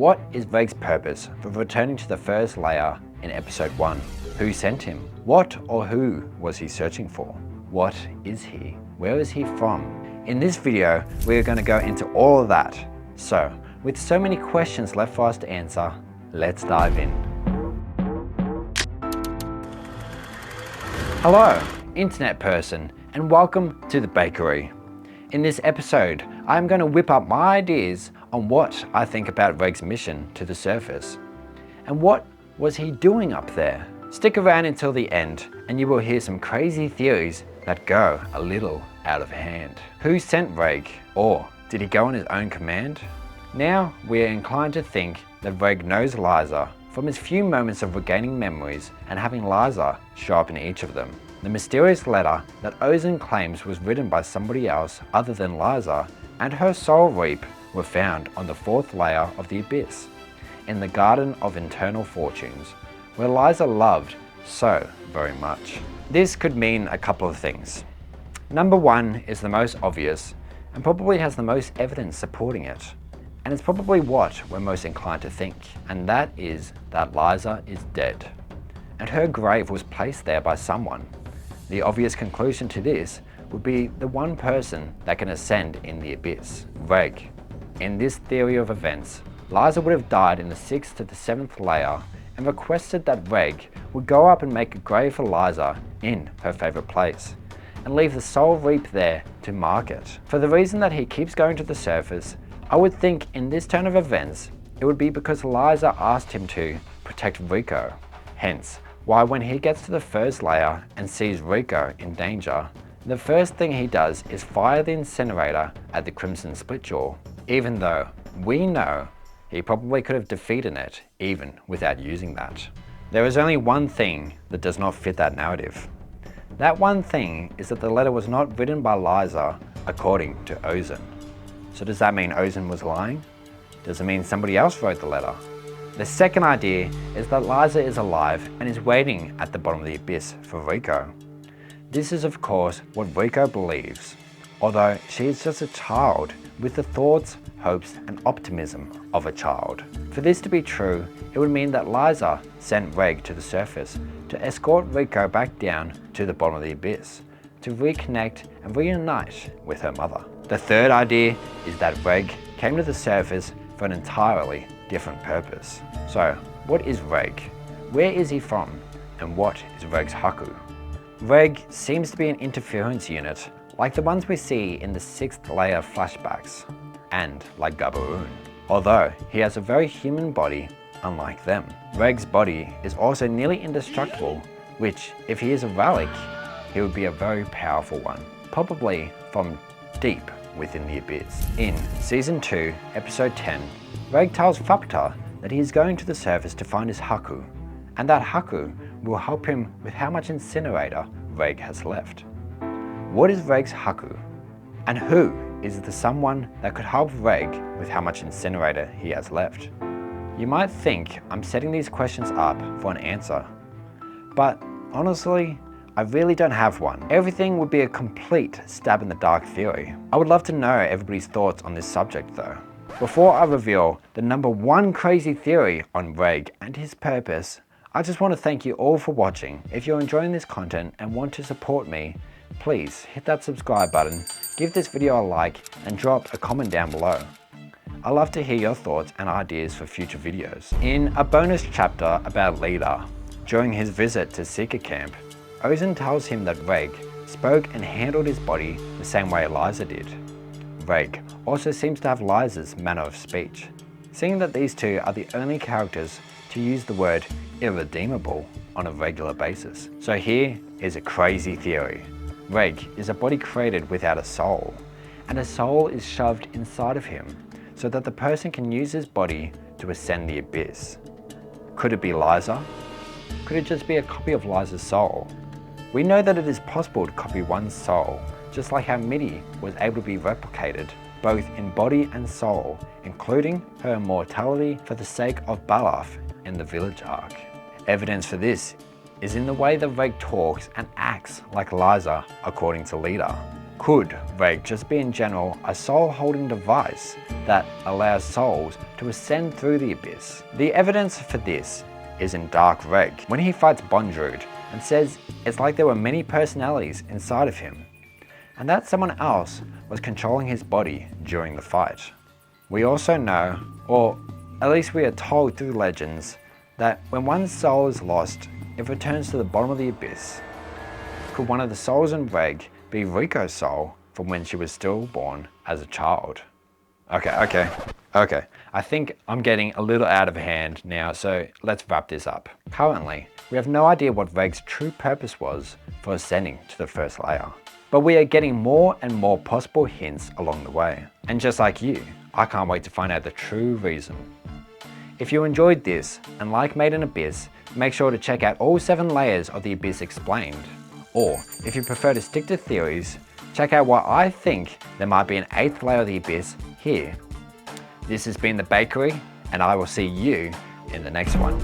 What is Reg's purpose for returning to the first layer in episode 1? Who sent him? What or who was he searching for? What is he? Where is he from? In this video, we are going to go into all of that. So, with so many questions left for us to answer, let's dive in. Hello, internet person, and welcome to the bakery. In this episode, I'm going to whip up my ideas on what I think about Reg's mission to the surface. And what was he doing up there? Stick around until the end and you will hear some crazy theories that go a little out of hand. Who sent Reg? Or did he go on his own command? Now we are inclined to think that Reg knows Lyza from his few moments of regaining memories and having Lyza show up in each of them. The mysterious letter that Ozan claims was written by somebody else other than Lyza and her soul reap were found on the 4th layer of the Abyss, in the Garden of Eternal Fortunes, where Lyza loved so very much. This could mean a couple of things. Number 1 is the most obvious and probably has the most evidence supporting it. And it's probably what we're most inclined to think, and that is that Lyza is dead, and her grave was placed there by someone. The obvious conclusion to this would be the one person that can ascend in the Abyss, Reg. In this theory of events, Lyza would have died in the 6th to the 7th layer and requested that Reg would go up and make a grave for Lyza in her favourite place, and leave the soul reap there to mark it. For the reason that he keeps going to the surface, I would think in this turn of events, it would be because Lyza asked him to protect Rico. Hence, why when he gets to the 1st layer and sees Rico in danger, the first thing he does is fire the incinerator at the Crimson Splitjaw, even though we know he probably could have defeated it even without using that. There is only one thing that does not fit that narrative. That one thing is that the letter was not written by Lyza according to Ozan. So does that mean Ozan was lying? Does it mean somebody else wrote the letter? The second idea is that Lyza is alive and is waiting at the bottom of the Abyss for Rico. This is of course what Rico believes, although she is just a child with the thoughts, hopes and optimism of a child. For this to be true, it would mean that Lyza sent Reg to the surface to escort Rico back down to the bottom of the Abyss, to reconnect and reunite with her mother. The third idea is that Reg came to the surface for an entirely different purpose. So, what is Reg? Where is he from? And what is Regs Haku? Reg seems to be an interference unit, like the ones we see in the 6th layer flashbacks, and like Gabaroon. Although he has a very human body, unlike them. Reg's body is also nearly indestructible, which, if he is a relic, he would be a very powerful one, probably from deep within the Abyss. In Season 2, Episode 10, Reg tells Fakta that he is going to the surface to find his Haku, and that Haku will help him with how much incinerator Reg has left. What is Reg's Haku? And who is the someone that could help Reg with how much incinerator he has left? You might think I'm setting these questions up for an answer, but honestly, I really don't have one. Everything would be a complete stab in the dark theory. I would love to know everybody's thoughts on this subject though. Before I reveal the number 1 crazy theory on Reg and his purpose, I just want to thank you all for watching. If you're enjoying this content and want to support me, please hit that subscribe button, give this video a like and drop a comment down below. I love to hear your thoughts and ideas for future videos. In a bonus chapter about Lyza, during his visit to Seeker Camp, Ozan tells him that Reg spoke and handled his body the same way Lyza did. Reg also seems to have Lyza's manner of speech, seeing that these two are the only characters to use the word irredeemable on a regular basis. So here is a crazy theory. Reg is a body created without a soul, and a soul is shoved inside of him so that the person can use his body to ascend the Abyss. Could it be Lyza? Could it just be a copy of Lyza's soul? We know that it is possible to copy one's soul, just like how Midi was able to be replicated both in body and soul, including her immortality for the sake of Balaf in the village arc. Evidence for this is in the way that Reg talks and acts like Lyza according to Lyza. Could Reg just be in general a soul-holding device that allows souls to ascend through the abyss? The evidence for this is in Dark Reg, when he fights Bondrewd and says it's like there were many personalities inside of him, and that someone else was controlling his body during the fight. We also know, or at least we are told through legends, that when one's soul is lost, it returns to the bottom of the abyss. Could one of the souls in Reg be Rico's soul from when she was still born as a child? Okay. I think I'm getting a little out of hand now, so let's wrap this up. Currently, we have no idea what Reg's true purpose was for ascending to the first layer, but we are getting more and more possible hints along the way. And just like you, I can't wait to find out the true reason. If you enjoyed this, and like Made in Abyss, make sure to check out all 7 layers of the Abyss explained. Or, if you prefer to stick to theories, check out why I think there might be an 8th layer of the Abyss here. This has been The Bakery, and I will see you in the next one.